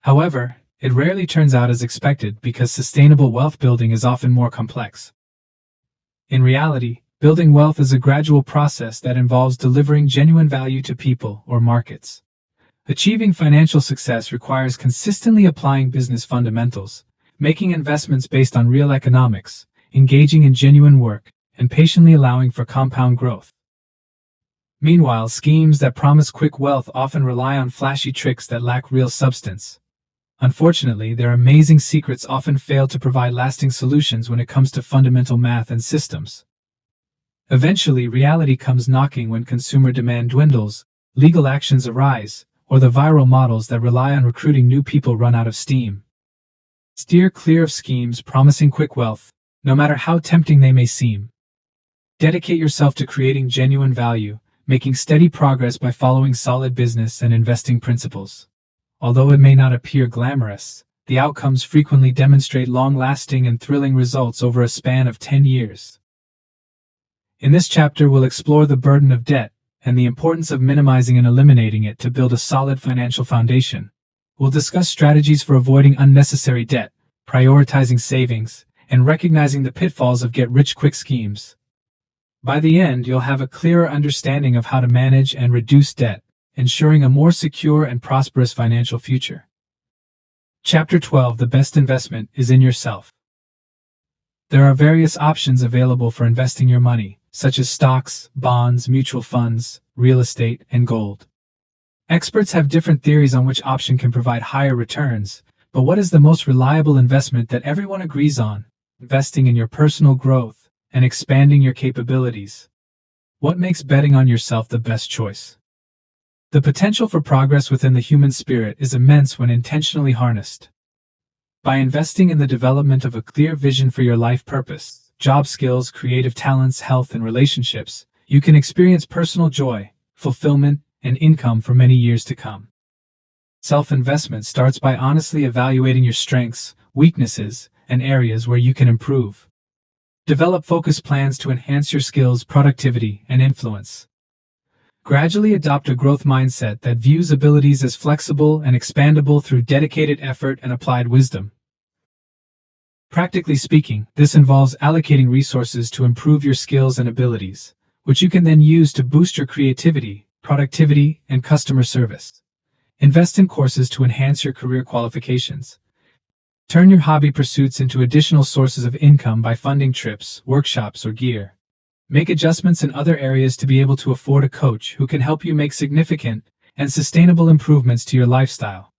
However, it rarely turns out as expected because sustainable wealth building is often more complex. In reality, building wealth is a gradual process that involves delivering genuine value to people or markets. Achieving financial success requires consistently applying business fundamentals, making investments based on real economics, engaging in genuine work, and patiently allowing for compound growth. Meanwhile, schemes that promise quick wealth often rely on flashy tricks that lack real substance. Unfortunately, their amazing secrets often fail to provide lasting solutions when it comes to fundamental math and systems. Eventually, reality comes knocking when consumer demand dwindles, legal actions arise, or the viral models that rely on recruiting new people run out of steam. Steer clear of schemes promising quick wealth, no matter how tempting they may seem. Dedicate yourself to creating genuine value, making steady progress by following solid business and investing principles. Although it may not appear glamorous, the outcomes frequently demonstrate long-lasting and thrilling results over a span of 10 years. In this chapter, we'll explore the burden of debt and the importance of minimizing and eliminating it to build a solid financial foundation. We'll discuss strategies for avoiding unnecessary debt, prioritizing savings, and recognizing the pitfalls of get-rich-quick schemes. By the end, you'll have a clearer understanding of how to manage and reduce debt, ensuring a more secure and prosperous financial future. Chapter 12: The best investment is in yourself. There are various options available for investing your money, such as stocks, bonds, mutual funds, real estate, and gold. Experts have different theories on which option can provide higher returns, but what is the most reliable investment that everyone agrees on? Investing in your personal growth and expanding your capabilities. What makes betting on yourself the best choice? The potential for progress within the human spirit is immense when intentionally harnessed. By investing in the development of a clear vision for your life purpose, job skills, creative talents, health, and relationships, you can experience personal joy, fulfillment, and income for many years to come. Self-investment starts by honestly evaluating your strengths, weaknesses, and areas where you can improve. Develop focused plans to enhance your skills, productivity, and influence. Gradually adopt a growth mindset that views abilities as flexible and expandable through dedicated effort and applied wisdom. Practically speaking, this involves allocating resources to improve your skills and abilities, which you can then use to boost your creativity, productivity, and customer service. Invest in courses to enhance your career qualifications. Turn your hobby pursuits into additional sources of income by funding trips, workshops, or gear. Make adjustments in other areas to be able to afford a coach who can help you make significant and sustainable improvements to your lifestyle.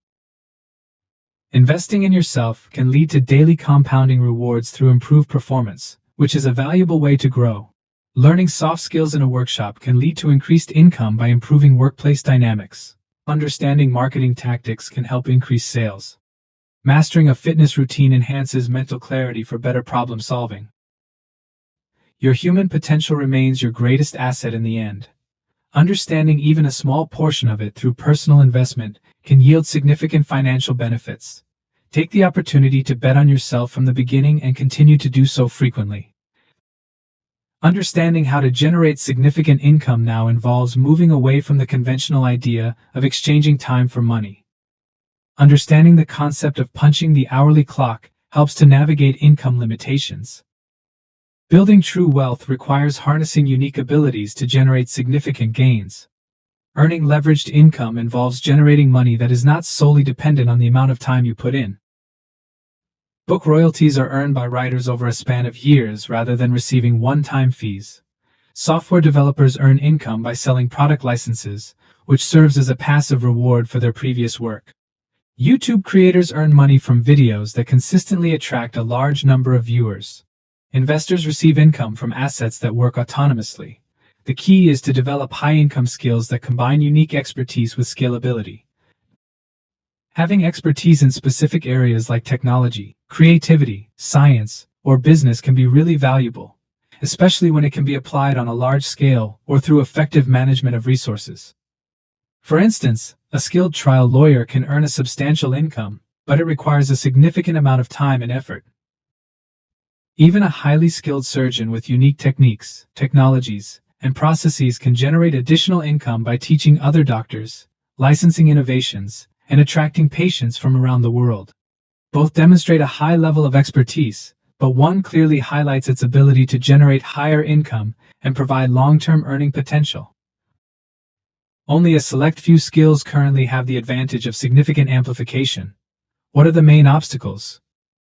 Investing in yourself can lead to daily compounding rewards through improved performance, which is a valuable way to grow. Learning soft skills in a workshop can lead to increased income by improving workplace dynamics. Understanding marketing tactics can help increase sales. Mastering a fitness routine enhances mental clarity for better problem solving. Your human potential remains your greatest asset in the end. Understanding even a small portion of it through personal investment can yield significant financial benefits. Take the opportunity to bet on yourself from the beginning and continue to do so frequently. Understanding how to generate significant income now involves moving away from the conventional idea of exchanging time for money. Understanding the concept of punching the hourly clock helps to navigate income limitations. Building true wealth requires harnessing unique abilities to generate significant gains. Earning leveraged income involves generating money that is not solely dependent on the amount of time you put in. Book royalties are earned by writers over a span of years rather than receiving one-time fees. Software developers earn income by selling product licenses, which serves as a passive reward for their previous work. YouTube creators earn money from videos that consistently attract a large number of viewers. Investors receive income from assets that work autonomously. The key is to develop high-income skills that combine unique expertise with scalability. Having expertise in specific areas like technology, creativity, science, or business can be really valuable, especially when it can be applied on a large scale or through effective management of resources. For instance, a skilled trial lawyer can earn a substantial income, but it requires a significant amount of time and effort. Even a highly skilled surgeon with unique techniques, technologies, and processes can generate additional income by teaching other doctors, licensing innovations, and attracting patients from around the world. Both demonstrate a high level of expertise, but one clearly highlights its ability to generate higher income and provide long-term earning potential. Only a select few skills currently have the advantage of significant amplification. What are the main obstacles?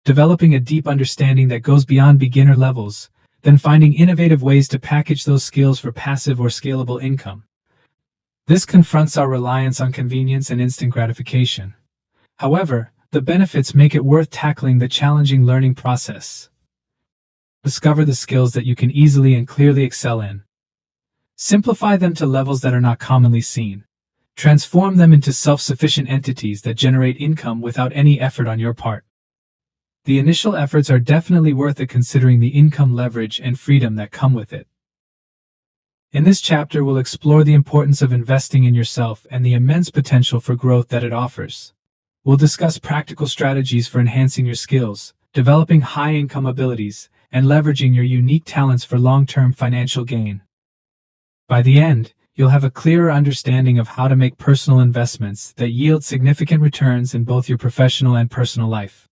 Developing a deep understanding that goes beyond beginner levels, then finding innovative ways to package those skills for passive or scalable income. This confronts our reliance on convenience and instant gratification. However, the benefits make it worth tackling the challenging learning process. Discover the skills that you can easily and clearly excel in. Simplify them to levels that are not commonly seen. Transform them into self-sufficient entities that generate income without any effort on your part. The initial efforts are definitely worth it considering the income leverage and freedom that come with it. In this chapter, we'll explore the importance of investing in yourself and the immense potential for growth that it offers. We'll discuss practical strategies for enhancing your skills, developing high-income abilities, and leveraging your unique talents for long-term financial gain. By the end, you'll have a clearer understanding of how to make personal investments that yield significant returns in both your professional and personal life.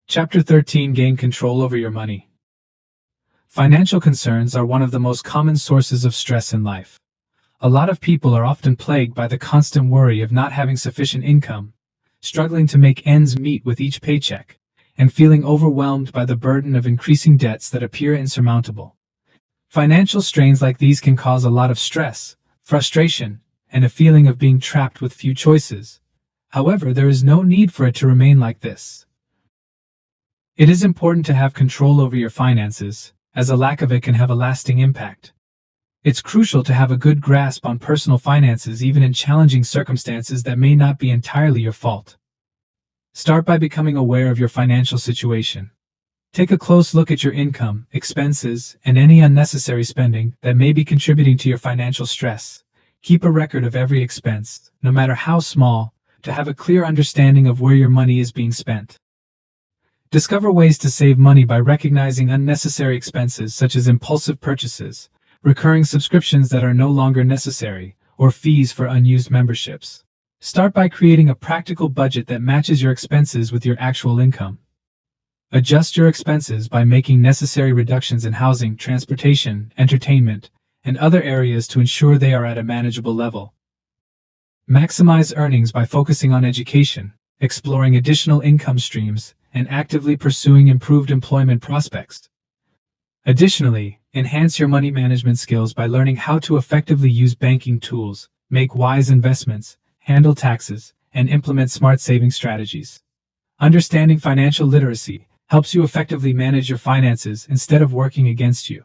Chapter 13: Gain control over your money. Financial concerns are one of the most common sources of stress in life. A lot of people are often plagued by the constant worry of not having sufficient income, struggling to make ends meet with each paycheck, and feeling overwhelmed by the burden of increasing debts that appear insurmountable. Financial strains like these can cause a lot of stress, frustration, and a feeling of being trapped with few choices. However, there is no need for it to remain like this. It is important to have control over your finances, as a lack of it can have a lasting impact. It's crucial to have a good grasp on personal finances even in challenging circumstances that may not be entirely your fault. Start by becoming aware of your financial situation. Take a close look at your income, expenses, and any unnecessary spending that may be contributing to your financial stress. Keep a record of every expense, no matter how small, to have a clear understanding of where your money is being spent. Discover ways to save money by recognizing unnecessary expenses such as impulsive purchases, recurring subscriptions that are no longer necessary, or fees for unused memberships. Start by creating a practical budget that matches your expenses with your actual income. Adjust your expenses by making necessary reductions in housing, transportation, entertainment, and other areas to ensure they are at a manageable level. Maximize earnings by focusing on education, exploring additional income streams, and actively pursuing improved employment prospects. Additionally, enhance your money management skills by learning how to effectively use banking tools, make wise investments, handle taxes, and implement smart saving strategies. Understanding financial literacy helps you effectively manage your finances instead of working against you.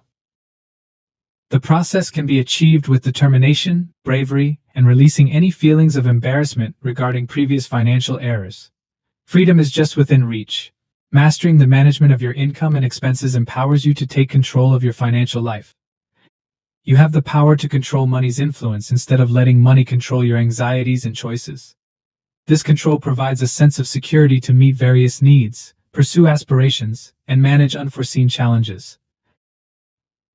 The process can be achieved with determination, bravery, and releasing any feelings of embarrassment regarding previous financial errors. Freedom is just within reach. Mastering the management of your income and expenses empowers you to take control of your financial life. You have the power to control money's influence instead of letting money control your anxieties and choices. This control provides a sense of security to meet various needs, pursue aspirations, and manage unforeseen challenges.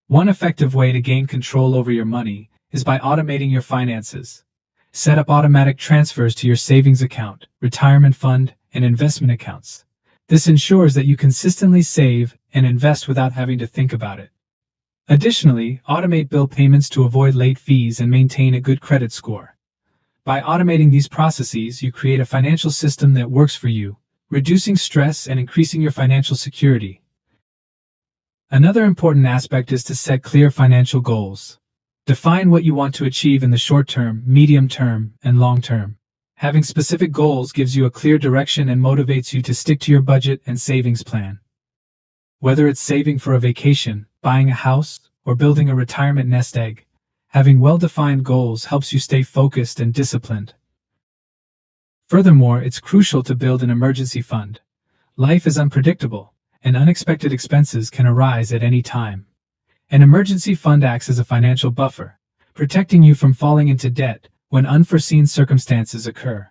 One effective way to gain control over your money is by automating your finances. Set up automatic transfers to your savings account, retirement fund, and investment accounts. This ensures that you consistently save and invest without having to think about it. Additionally, automate bill payments to avoid late fees and maintain a good credit score. By automating these processes, you create a financial system that works for you, reducing stress and increasing your financial security. Another important aspect is to set clear financial goals. Define what you want to achieve in the short term, medium term, and long term. Having specific goals gives you a clear direction and motivates you to stick to your budget and savings plan. Whether it's saving for a vacation, buying a house, or building a retirement nest egg, having well-defined goals helps you stay focused and disciplined. Furthermore, it's crucial to build an emergency fund. Life is unpredictable, and unexpected expenses can arise at any time. An emergency fund acts as a financial buffer, protecting you from falling into debt when unforeseen circumstances occur.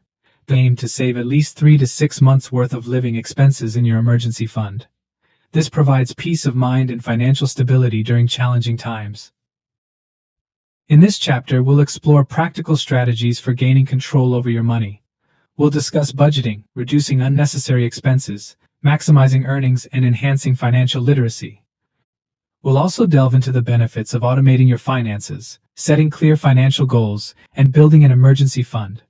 Aim to save at least 3 to 6 months' worth of living expenses in your emergency fund. This provides peace of mind and financial stability during challenging times. In this chapter, we'll explore practical strategies for gaining control over your money. We'll discuss budgeting, reducing unnecessary expenses, maximizing earnings, and enhancing financial literacy. We'll also delve into the benefits of automating your finances, setting clear financial goals, and building an emergency fund.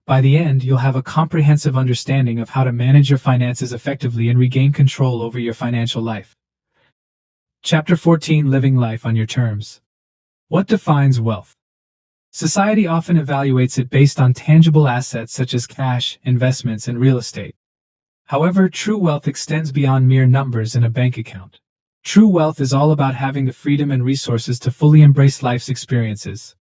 By the end, you'll have a comprehensive understanding of how to manage your finances effectively and regain control over your financial life. Chapter 14: Living Life on Your Terms. What defines wealth? Society often evaluates it based on tangible assets such as cash, investments, and real estate. However, true wealth extends beyond mere numbers in a bank account. True wealth is all about having the freedom and resources to fully embrace life's experiences.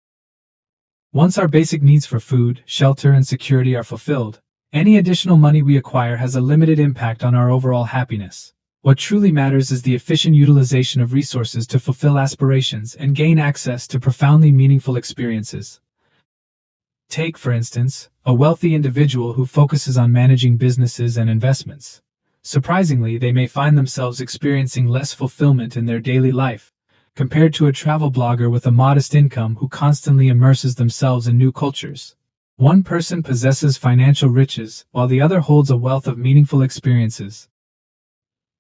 Once our basic needs for food, shelter, and security are fulfilled, any additional money we acquire has a limited impact on our overall happiness. What truly matters is the efficient utilization of resources to fulfill aspirations and gain access to profoundly meaningful experiences. Take, for instance, a wealthy individual who focuses on managing businesses and investments. Surprisingly, they may find themselves experiencing less fulfillment in their daily life, compared to a travel blogger with a modest income who constantly immerses themselves in new cultures. One person possesses financial riches, while the other holds a wealth of meaningful experiences.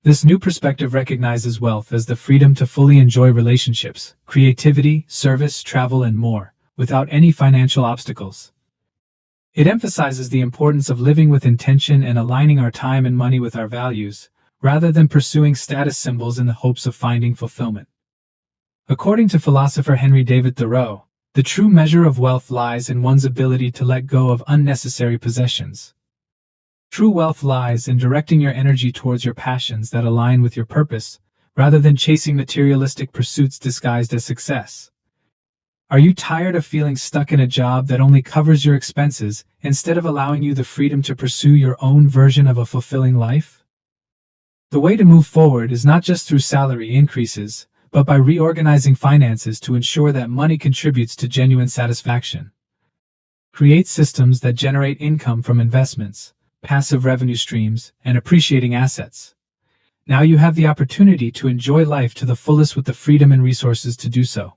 This new perspective recognizes wealth as the freedom to fully enjoy relationships, creativity, service, travel, and more, without any financial obstacles. It emphasizes the importance of living with intention and aligning our time and money with our values, rather than pursuing status symbols in the hopes of finding fulfillment. According to philosopher Henry David Thoreau, the true measure of wealth lies in one's ability to let go of unnecessary possessions. True wealth lies in directing your energy towards your passions that align with your purpose, rather than chasing materialistic pursuits disguised as success. Are you tired of feeling stuck in a job that only covers your expenses, instead of allowing you the freedom to pursue your own version of a fulfilling life? The way to move forward is not just through salary increases, but by reorganizing finances to ensure that money contributes to genuine satisfaction. Create systems that generate income from investments, passive revenue streams, and appreciating assets. Now you have the opportunity to enjoy life to the fullest with the freedom and resources to do so.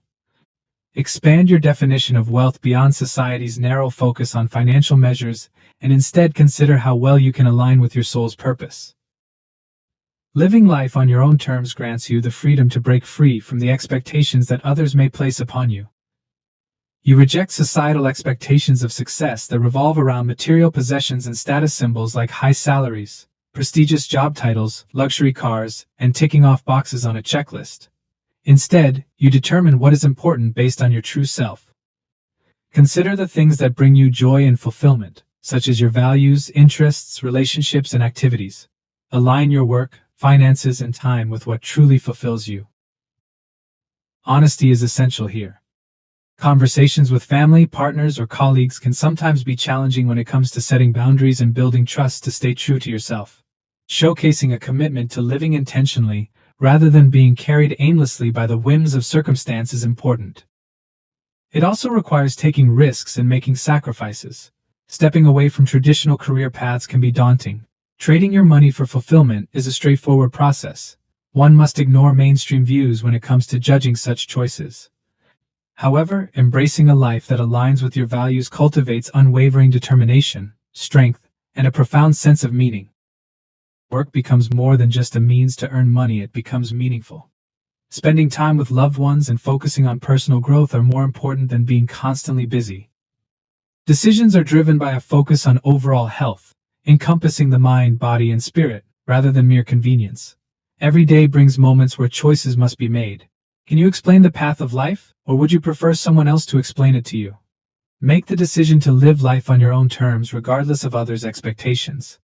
Expand your definition of wealth beyond society's narrow focus on financial measures and instead consider how well you can align with your soul's purpose. Living life on your own terms grants you the freedom to break free from the expectations that others may place upon you. You reject societal expectations of success that revolve around material possessions and status symbols like high salaries, prestigious job titles, luxury cars, and ticking off boxes on a checklist. Instead, you determine what is important based on your true self. Consider the things that bring you joy and fulfillment, such as your values, interests, relationships, and activities. Align your work, finances, and time with what truly fulfills you. Honesty is essential here. Conversations with family, partners, or colleagues can sometimes be challenging when it comes to setting boundaries and building trust to stay true to yourself. Showcasing a commitment to living intentionally, rather than being carried aimlessly by the whims of circumstance, is important. It also requires taking risks and making sacrifices. Stepping away from traditional career paths can be daunting. Trading your money for fulfillment is a straightforward process. One must ignore mainstream views when it comes to judging such choices. However, embracing a life that aligns with your values cultivates unwavering determination, strength, and a profound sense of meaning. Work becomes more than just a means to earn money, it becomes meaningful. Spending time with loved ones and focusing on personal growth are more important than being constantly busy. Decisions are driven by a focus on overall health, encompassing the mind, body, and spirit, rather than mere convenience. Every day brings moments where choices must be made. Can you explain the path of life, or would you prefer someone else to explain it to you? Make the decision to live life on your own terms regardless of others' expectations.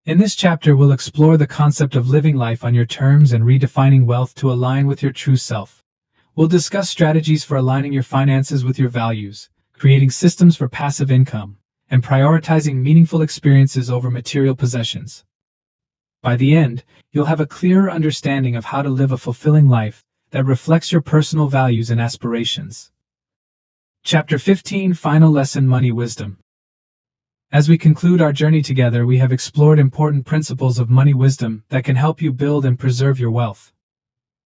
In this chapter, we'll explore the concept of living life on your terms and redefining wealth to align with your true self. We'll discuss strategies for aligning your finances with your values, creating systems for passive income, and prioritizing meaningful experiences over material possessions. By the end, you'll have a clearer understanding of how to live a fulfilling life that reflects your personal values and aspirations. Chapter 15: Final Lesson: Money Wisdom. As we conclude our journey together, we have explored important principles of money wisdom that can help you build and preserve your wealth.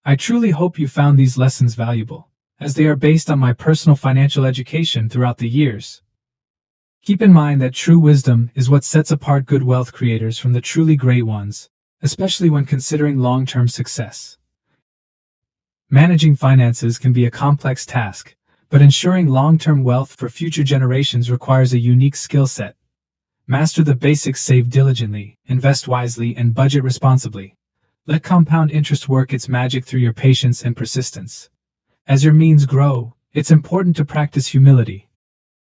I truly hope you found these lessons valuable. as they are based on my personal financial education throughout the years. Keep in mind that true wisdom is what sets apart good wealth creators from the truly great ones, especially when considering long-term success. Managing finances can be a complex task, but ensuring long-term wealth for future generations requires a unique skill set. Master the basics, save diligently, invest wisely, and budget responsibly. Let compound interest work its magic through your patience and persistence. As your means grow, it's important to practice humility.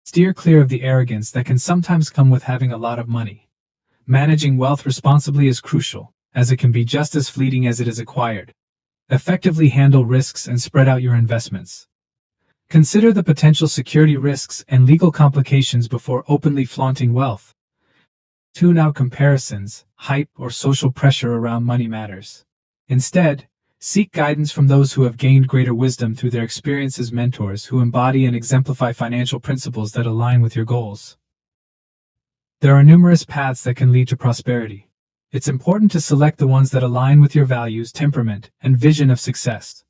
Steer clear of the arrogance that can sometimes come with having a lot of money. Managing wealth responsibly is crucial, as it can be just as fleeting as it is acquired. Effectively handle risks and spread out your investments. Consider the potential security risks and legal complications before openly flaunting wealth. Tune out comparisons, hype, or social pressure around money matters. Instead, seek guidance from those who have gained greater wisdom through their experiences, mentors who embody and exemplify financial principles that align with your goals. There are numerous paths that can lead to prosperity. It's important to select the ones that align with your values, temperament, and vision of success.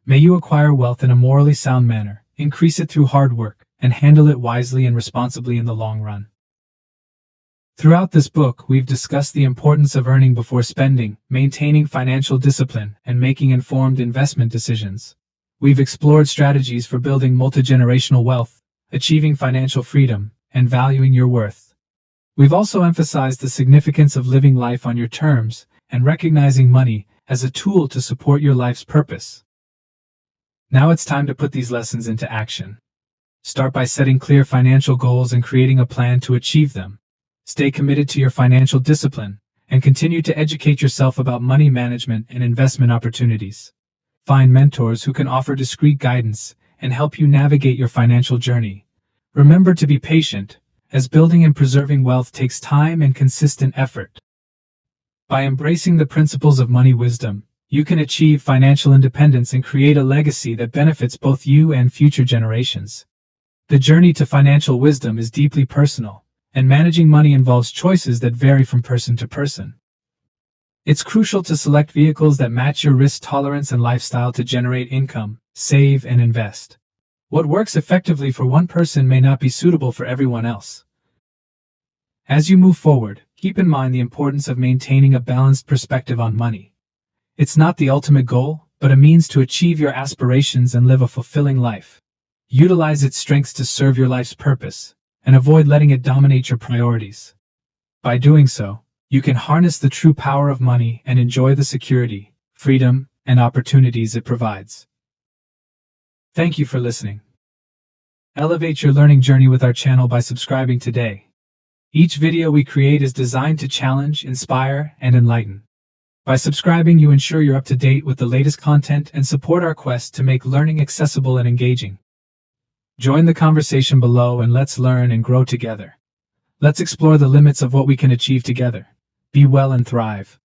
May you acquire wealth in a morally sound manner, increase it through hard work, and handle it wisely and responsibly in the long run. Throughout this book, we've discussed the importance of earning before spending, maintaining financial discipline, and making informed investment decisions. We've explored strategies for building multi-generational wealth, achieving financial freedom, and valuing your worth. We've also emphasized the significance of living life on your terms and recognizing money as a tool to support your life's purpose. Now it's time to put these lessons into action. Start by setting clear financial goals and creating a plan to achieve them. Stay committed to your financial discipline and continue to educate yourself about money management and investment opportunities. Find mentors who can offer discreet guidance and help you navigate your financial journey. Remember to be patient, as building and preserving wealth takes time and consistent effort. By embracing the principles of money wisdom, you can achieve financial independence and create a legacy that benefits both you and future generations. The journey to financial wisdom is deeply personal, and managing money involves choices that vary from person to person. It's crucial to select vehicles that match your risk tolerance and lifestyle to generate income, save, and invest. What works effectively for one person may not be suitable for everyone else. As you move forward, keep in mind the importance of maintaining a balanced perspective on money. It's not the ultimate goal, but a means to achieve your aspirations and live a fulfilling life. Utilize its strengths to serve your life's purpose, and avoid letting it dominate your priorities. By doing so, you can harness the true power of money and enjoy the security, freedom, and opportunities it provides. Thank you for listening. Elevate your learning journey with our channel by subscribing today. Each video we create is designed to challenge, inspire, and enlighten. By subscribing, you ensure you're up to date with the latest content and support our quest to make learning accessible and engaging. Join the conversation below and let's learn and grow together. Let's explore the limits of what we can achieve together. Be well and thrive.